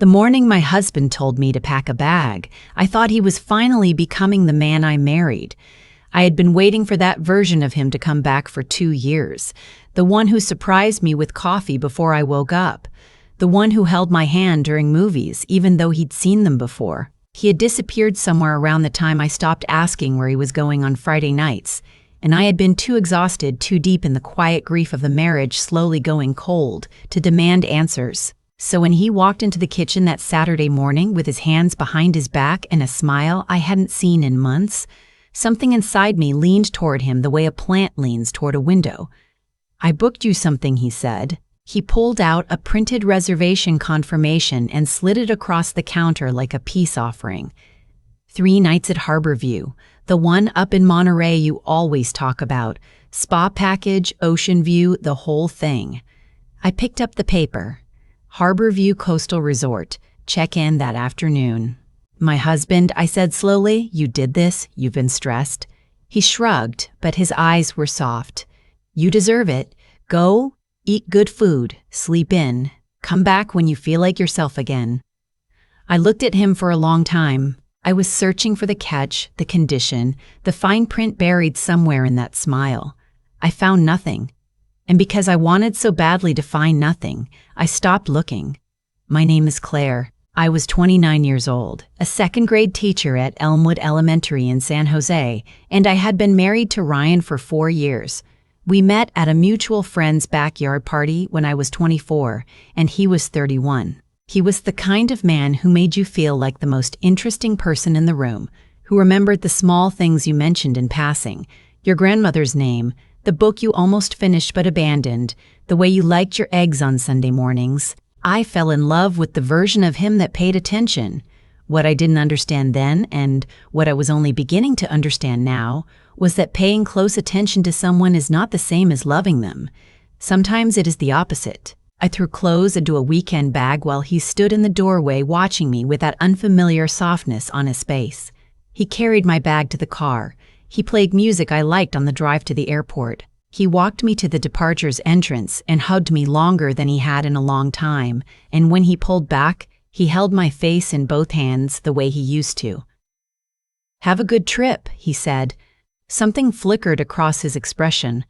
The morning my husband told me to pack a bag, I thought he was finally becoming the man I married. I had been waiting for that version of him to come back for 2 years, the one who surprised me with coffee before I woke up, the one who held my hand during movies, even though he'd seen them before. He had disappeared somewhere around the time I stopped asking where he was going on Friday nights, and I had been too exhausted, too deep in the quiet grief of a marriage slowly going cold, to demand answers. So when he walked into the kitchen that Saturday morning with his hands behind his back and a smile I hadn't seen in months, something inside me leaned toward him the way a plant leans toward a window. "I booked you something," he said. He pulled out a printed reservation confirmation and slid it across the counter like a peace offering. 3 nights at Harborview, the one up in Monterey you always talk about. Spa package, ocean view, the whole thing. I picked up the paper. Harborview Coastal Resort. Check in that afternoon. "My husband," I said slowly, "you did this, you've been stressed." He shrugged, but his eyes were soft. "You deserve it. Go, eat good food, sleep in, come back when you feel like yourself again." I looked at him for a long time. I was searching for the catch, the condition, the fine print buried somewhere in that smile. I found nothing. And because I wanted so badly to find nothing, I stopped looking. My name is Claire. I was 29 years old, a second-grade teacher at Elmwood Elementary in San Jose, and I had been married to Ryan for 4 years. We met at a mutual friend's backyard party when I was 24, and he was 31. He was the kind of man who made you feel like the most interesting person in the room, who remembered the small things you mentioned in passing, your grandmother's name, the book you almost finished but abandoned, the way you liked your eggs on Sunday mornings. I fell in love with the version of him that paid attention. What I didn't understand then, and what I was only beginning to understand now, was that paying close attention to someone is not the same as loving them. Sometimes it is the opposite. I threw clothes into a weekend bag while he stood in the doorway watching me with that unfamiliar softness on his face. He carried my bag to the car. He played music I liked on the drive to the airport. He walked me to the departure's entrance and hugged me longer than he had in a long time, and when he pulled back, he held my face in both hands the way he used to. "Have a good trip," he said. Something flickered across his expression.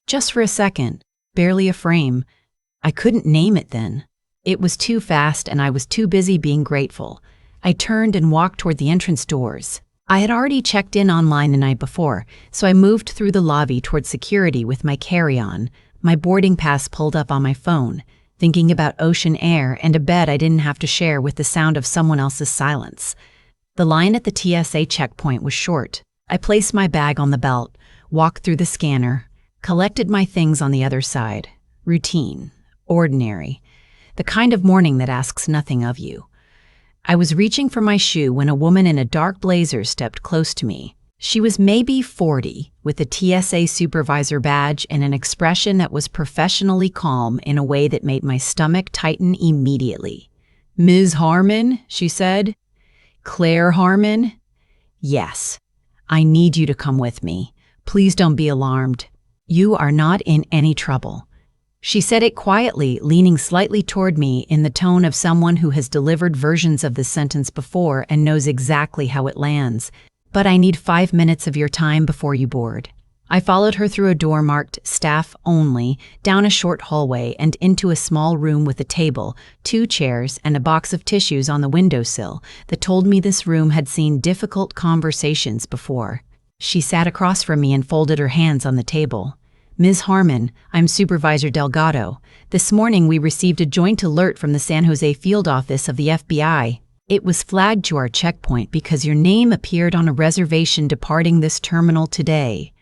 Just for a second, barely a frame. I couldn't name it then. It was too fast and I was too busy being grateful. I turned and walked toward the entrance doors. I had already checked in online the night before, so I moved through the lobby toward security with my carry-on, my boarding pass pulled up on my phone, thinking about ocean air and a bed I didn't have to share with the sound of someone else's silence. The line at the TSA checkpoint was short. I placed my bag on the belt, walked through the scanner, collected my things on the other side. Routine. Ordinary. The kind of morning that asks nothing of you. I was reaching for my shoe when a woman in a dark blazer stepped close to me. She was maybe 40, with a TSA supervisor badge and an expression that was professionally calm in a way that made my stomach tighten immediately. "Ms. Harmon," she said. "Claire Harmon?" "Yes. I need you to come with me. Please don't be alarmed. You are not in any trouble." She said it quietly, leaning slightly toward me in the tone of someone who has delivered versions of the sentence before and knows exactly how it lands. "But I need 5 minutes of your time before you board." I followed her through a door marked "Staff Only," down a short hallway and into a small room with a table, 2 chairs, and a box of tissues on the windowsill that told me this room had seen difficult conversations before. She sat across from me and folded her hands on the table. "Ms. Harmon, I'm Supervisor Delgado. This morning we received a joint alert from the San Jose field office of the FBI. It was flagged to our checkpoint because your name appeared on a reservation departing this terminal today."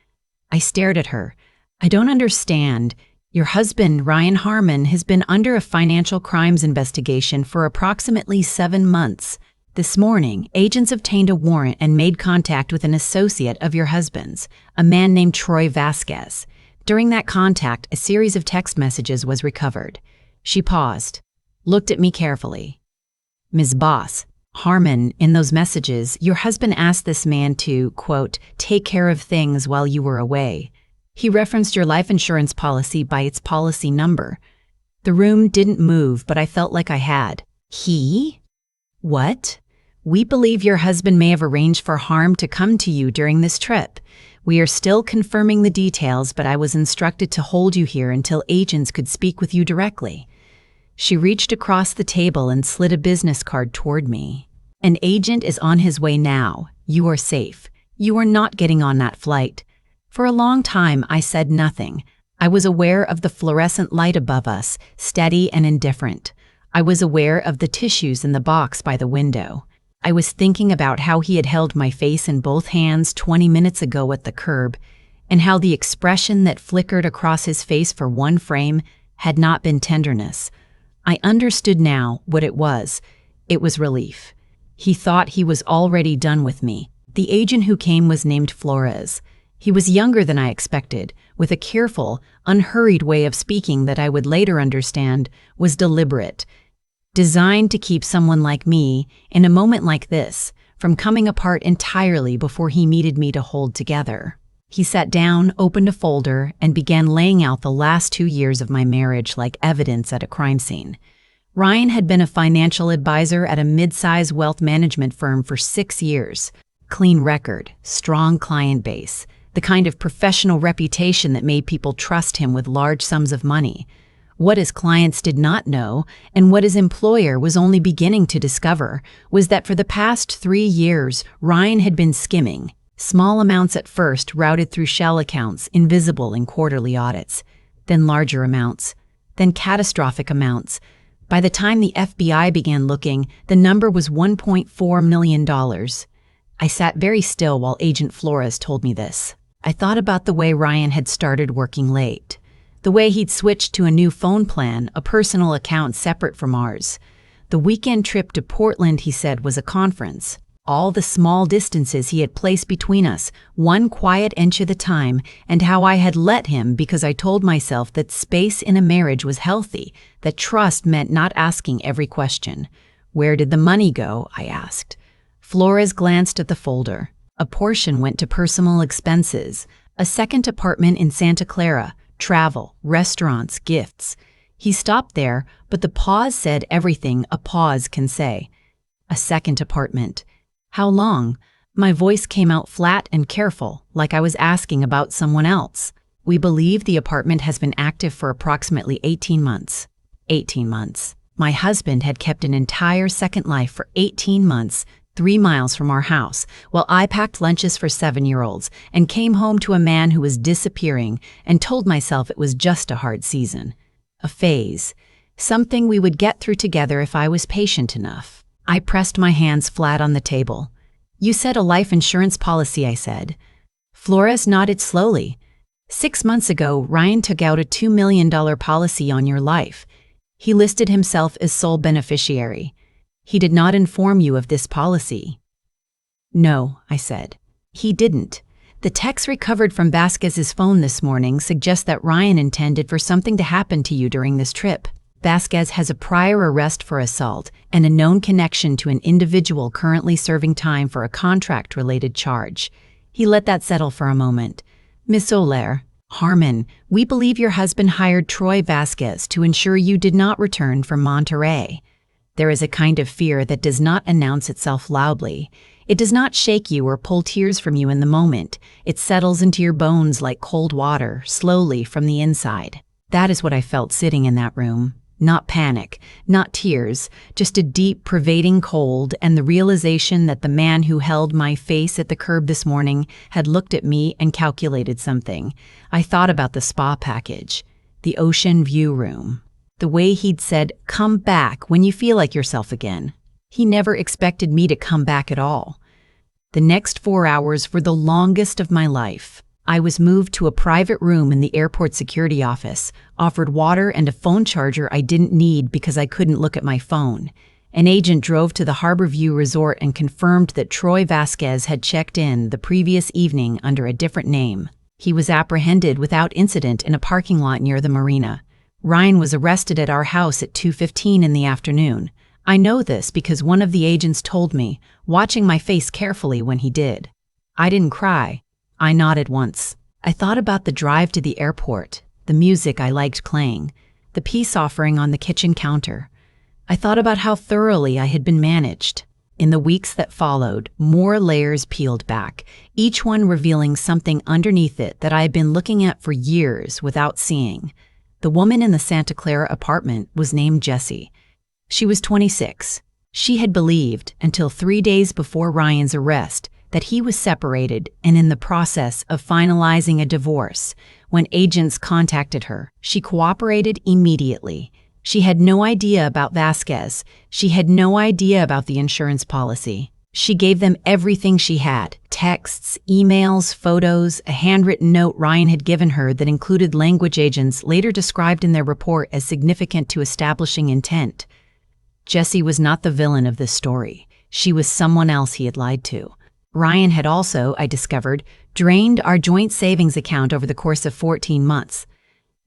I stared at her. "I don't understand. Your husband, Ryan Harmon, has been under a financial crimes investigation for approximately 7 months. This morning, agents obtained a warrant and made contact with an associate of your husband's, a man named Troy Vasquez. During that contact, a series of text messages was recovered." She paused, looked at me carefully. "Ms. Boss, Harmon, in those messages, your husband asked this man to, quote, take care of things while you were away. He referenced your life insurance policy by its policy number." The room didn't move, but I felt like I had. He? What? We believe your husband may have arranged for harm to come to you during this trip. We are still confirming the details, but I was instructed to hold you here until agents could speak with you directly. She reached across the table and slid a business card toward me. An agent is on his way now. You are safe. You are not getting on that flight. For a long time, I said nothing. I was aware of the fluorescent light above us, steady and indifferent. I was aware of the tissues in the box by the window. I was thinking about how he had held my face in both hands 20 minutes ago at the curb, and how the expression that flickered across his face for one frame had not been tenderness. I understood now what it was. It was relief. He thought he was already done with me. The agent who came was named Flores. He was younger than I expected, with a careful, unhurried way of speaking that I would later understand was deliberate, designed to keep someone like me, in a moment like this, from coming apart entirely before he needed me to hold together. He sat down, opened a folder, and began laying out the last 2 years of my marriage like evidence at a crime scene. Ryan had been a financial advisor at a mid-size wealth management firm for 6 years. Clean record, strong client base, the kind of professional reputation that made people trust him with large sums of money. What his clients did not know, and what his employer was only beginning to discover, was that for the past 3 years, Ryan had been skimming. Small amounts at first routed through shell accounts, invisible in quarterly audits, then larger amounts, then catastrophic amounts. By the time the FBI began looking, the number was $1.4 million. I sat very still while Agent Flores told me this. I thought about the way Ryan had started working late. The way he'd switched to a new phone plan, a personal account separate from ours. The weekend trip to Portland, he said, was a conference. All the small distances he had placed between us, one quiet inch at a time, and how I had let him because I told myself that space in a marriage was healthy, that trust meant not asking every question. Where did the money go? I asked. Flores glanced at the folder. A portion went to personal expenses, a second apartment in Santa Clara, travel, restaurants, gifts. He stopped there, but the pause said everything a pause can say. A second apartment. How long? My voice came out flat and careful, like I was asking about someone else. We believe the apartment has been active for approximately 18 months. 18 months. My husband had kept an entire second life for 18 months, 3 miles from our house, while I packed lunches for 7-year-olds and came home to a man who was disappearing and told myself it was just a hard season. A phase. Something we would get through together if I was patient enough. I pressed my hands flat on the table. You said a life insurance policy, I said. Flores nodded slowly. 6 months ago, Ryan took out a $2 million policy on your life. He listed himself as sole beneficiary. He did not inform you of this policy. No, I said. He didn't. The text recovered from Vasquez's phone this morning suggests that Ryan intended for something to happen to you during this trip. Vasquez has a prior arrest for assault and a known connection to an individual currently serving time for a contract-related charge. He let that settle for a moment. Miss Soler, Harmon, we believe your husband hired Troy Vasquez to ensure you did not return from Monterey. There is a kind of fear that does not announce itself loudly. It does not shake you or pull tears from you in the moment. It settles into your bones like cold water, slowly from the inside. That is what I felt sitting in that room. Not panic, not tears, just a deep, pervading cold and the realization that the man who held my face at the curb this morning had looked at me and calculated something. I thought about the spa package, the ocean view room. The way he'd said, come back when you feel like yourself again. He never expected me to come back at all. The next 4 hours were the longest of my life. I was moved to a private room in the airport security office, offered water and a phone charger I didn't need because I couldn't look at my phone. An agent drove to the Harborview Resort and confirmed that Troy Vasquez had checked in the previous evening under a different name. He was apprehended without incident in a parking lot near the marina. Ryan was arrested at our house at 2:15 in the afternoon. I know this because one of the agents told me, watching my face carefully when he did. I didn't cry. I nodded once. I thought about the drive to the airport, the music I liked playing, the peace offering on the kitchen counter. I thought about how thoroughly I had been managed. In the weeks that followed, more layers peeled back, each one revealing something underneath it that I had been looking at for years without seeing. The woman in the Santa Clara apartment was named Jessie. She was 26. She had believed, until 3 days before Ryan's arrest, that he was separated and in the process of finalizing a divorce. When agents contacted her, she cooperated immediately. She had no idea about Vasquez. She had no idea about the insurance policy. She gave them everything she had: texts, emails, photos, a handwritten note Ryan had given her that included language agents later described in their report as significant to establishing intent. Jessie was not the villain of this story. She was someone else he had lied to. Ryan had also, I discovered, drained our joint savings account over the course of 14 months.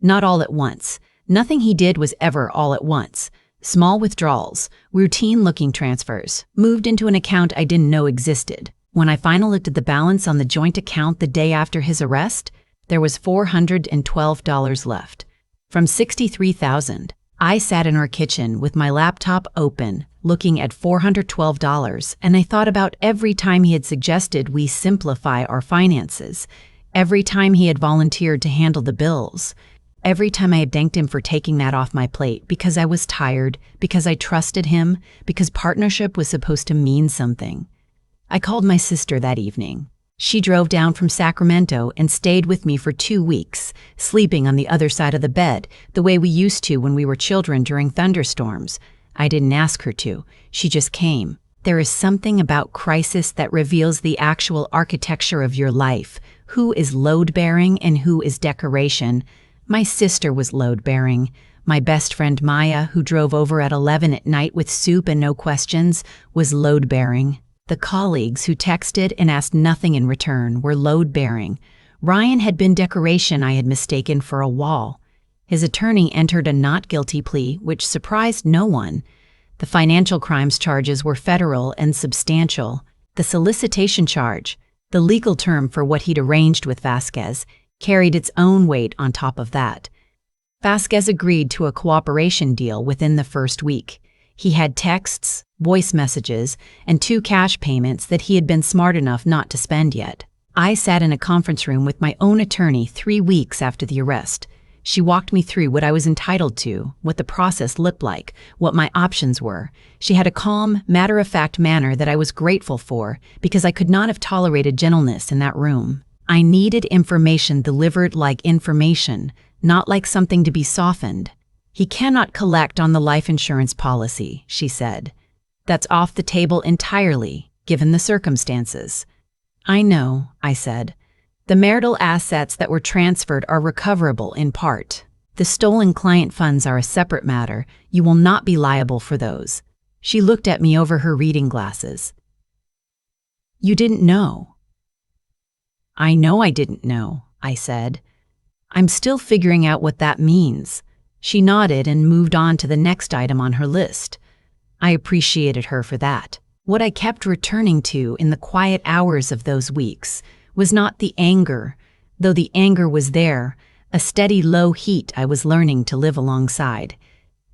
Not all at once. Nothing he did was ever all at once. Small withdrawals, routine-looking transfers, moved into an account I didn't know existed. When I finally looked at the balance on the joint account the day after his arrest, there was $412 left. From $63,000. I sat in our kitchen with my laptop open, looking at $412, and I thought about every time he had suggested we simplify our finances, every time he had volunteered to handle the bills, every time I had thanked him for taking that off my plate because I was tired, because I trusted him, because partnership was supposed to mean something. I called my sister that evening. She drove down from Sacramento and stayed with me for 2 weeks, sleeping on the other side of the bed, the way we used to when we were children during thunderstorms. I didn't ask her to. She just came. There is something about crisis that reveals the actual architecture of your life. Who is load-bearing and who is decoration? My sister was load-bearing. My best friend Maya, who drove over at 11 at night with soup and no questions, was load-bearing. The colleagues who texted and asked nothing in return were load-bearing. Ryan had been decoration I had mistaken for a wall. His attorney entered a not guilty plea, which surprised no one. The financial crimes charges were federal and substantial. The solicitation charge, the legal term for what he'd arranged with Vasquez, carried its own weight on top of that. Vasquez agreed to a cooperation deal within the first week. He had texts, voice messages, and 2 cash payments that he had been smart enough not to spend yet. I sat in a conference room with my own attorney 3 weeks after the arrest. She walked me through what I was entitled to, what the process looked like, what my options were. She had a calm, matter-of-fact manner that I was grateful for because I could not have tolerated gentleness in that room. I needed information delivered like information, not like something to be softened. He cannot collect on the life insurance policy, she said. That's off the table entirely, given the circumstances. I know, I said. The marital assets that were transferred are recoverable in part. The stolen client funds are a separate matter. You will not be liable for those. She looked at me over her reading glasses. You didn't know. I know I didn't know, I said. I'm still figuring out what that means. She nodded and moved on to the next item on her list. I appreciated her for that. What I kept returning to in the quiet hours of those weeks was not the anger, though the anger was there, a steady low heat I was learning to live alongside.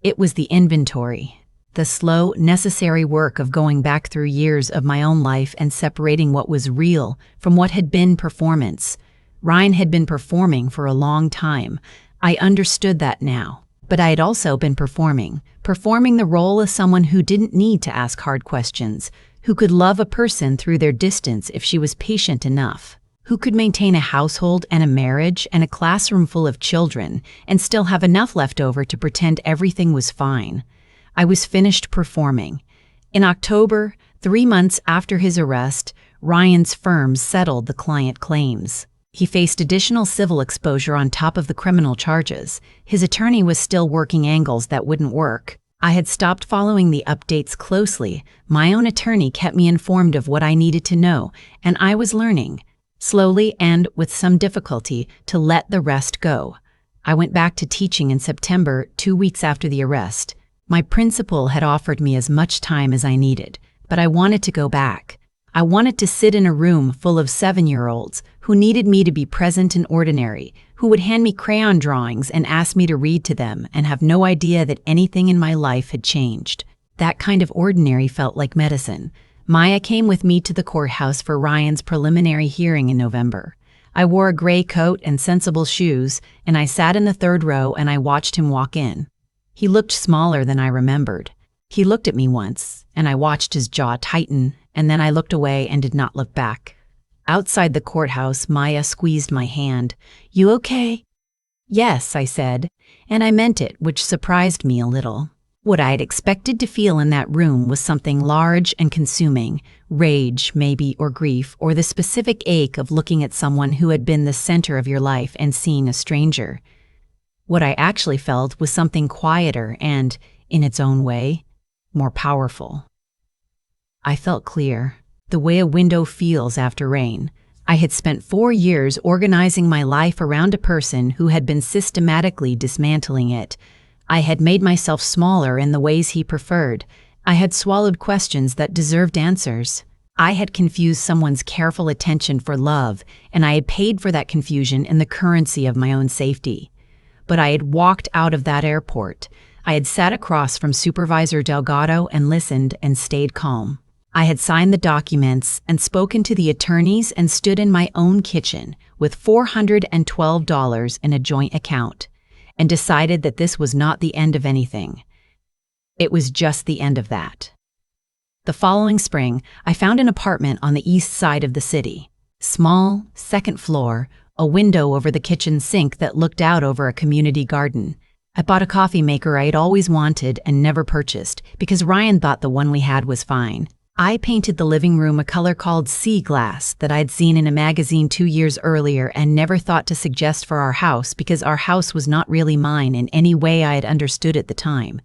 It was the inventory, the slow, necessary work of going back through years of my own life and separating what was real from what had been performance. Ryan had been performing for a long time. I understood that now. But I had also been performing the role of someone who didn't need to ask hard questions, who could love a person through their distance if she was patient enough, who could maintain a household and a marriage and a classroom full of children and still have enough left over to pretend everything was fine. I was finished performing. In October, 3 months after his arrest, Ryan's firm settled the client claims. He faced additional civil exposure on top of the criminal charges. His attorney was still working angles that wouldn't work. I had stopped following the updates closely. My own attorney kept me informed of what I needed to know, and I was learning, slowly and with some difficulty, to let the rest go. I went back to teaching in September, 2 weeks after the arrest. My principal had offered me as much time as I needed, but I wanted to go back. I wanted to sit in a room full of 7-year-olds who needed me to be present and ordinary, who would hand me crayon drawings and ask me to read to them and have no idea that anything in my life had changed. That kind of ordinary felt like medicine. Maya came with me to the courthouse for Ryan's preliminary hearing in November. I wore a gray coat and sensible shoes, and I sat in the third row and I watched him walk in. He looked smaller than I remembered. He looked at me once, and I watched his jaw tighten, and then I looked away and did not look back. Outside the courthouse, Maya squeezed my hand. "You okay?" "Yes," I said, and I meant it, which surprised me a little. What I had expected to feel in that room was something large and consuming, rage, maybe, or grief, or the specific ache of looking at someone who had been the center of your life and seeing a stranger. What I actually felt was something quieter and, in its own way, more powerful. I felt clear, the way a window feels after rain. I had spent 4 years organizing my life around a person who had been systematically dismantling it. I had made myself smaller in the ways he preferred. I had swallowed questions that deserved answers. I had confused someone's careful attention for love, and I had paid for that confusion in the currency of my own safety. But I had walked out of that airport. I had sat across from Supervisor Delgado and listened and stayed calm. I had signed the documents and spoken to the attorneys and stood in my own kitchen with $412 in a joint account and decided that this was not the end of anything. It was just the end of that. The following spring, I found an apartment on the east side of the city. Small, second floor, a window over the kitchen sink that looked out over a community garden. I bought a coffee maker I had always wanted and never purchased because Ryan thought the one we had was fine. I painted the living room a color called sea glass that I'd seen in a magazine 2 years earlier and never thought to suggest for our house because our house was not really mine in any way I had understood at the time.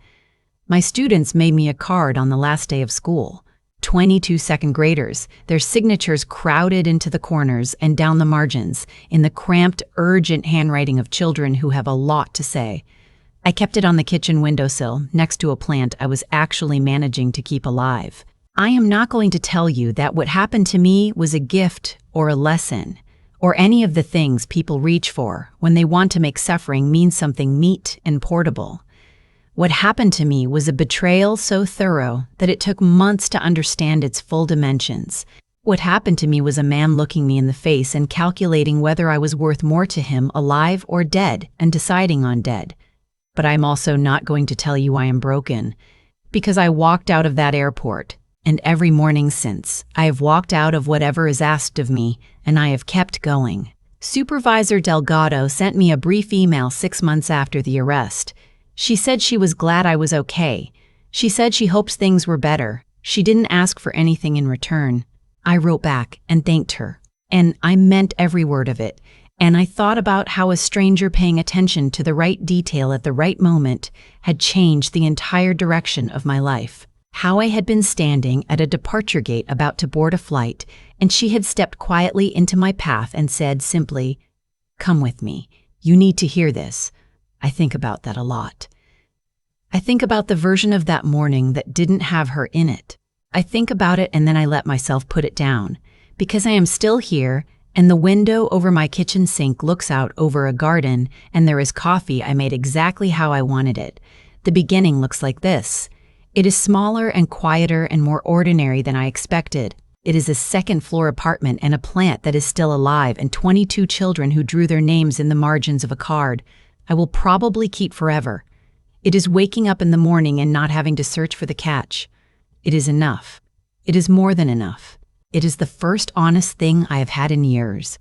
My students made me a card on the last day of school. 22 second graders, their signatures crowded into the corners and down the margins in the cramped, urgent handwriting of children who have a lot to say. I kept it on the kitchen windowsill next to a plant I was actually managing to keep alive. I am not going to tell you that what happened to me was a gift or a lesson, or any of the things people reach for when they want to make suffering mean something neat and portable. What happened to me was a betrayal so thorough that it took months to understand its full dimensions. What happened to me was a man looking me in the face and calculating whether I was worth more to him alive or dead and deciding on dead. But I'm also not going to tell you I am broken, because I walked out of that airport. And every morning since, I have walked out of whatever is asked of me, and I have kept going. Supervisor Delgado sent me a brief email 6 months after the arrest. She said she was glad I was okay. She said she hopes things were better. She didn't ask for anything in return. I wrote back and thanked her, and I meant every word of it. And I thought about how a stranger paying attention to the right detail at the right moment had changed the entire direction of my life. How I had been standing at a departure gate about to board a flight, and she had stepped quietly into my path and said simply, "Come with me. You need to hear this." I think about that a lot. I think about the version of that morning that didn't have her in it. I think about it and then I let myself put it down, because I am still here, and the window over my kitchen sink looks out over a garden, and there is coffee I made exactly how I wanted it. The beginning looks like this. It is smaller and quieter and more ordinary than I expected. It is a second-floor apartment and a plant that is still alive and 22 children who drew their names in the margins of a card I will probably keep forever. It is waking up in the morning and not having to search for the catch. It is enough. It is more than enough. It is the first honest thing I have had in years.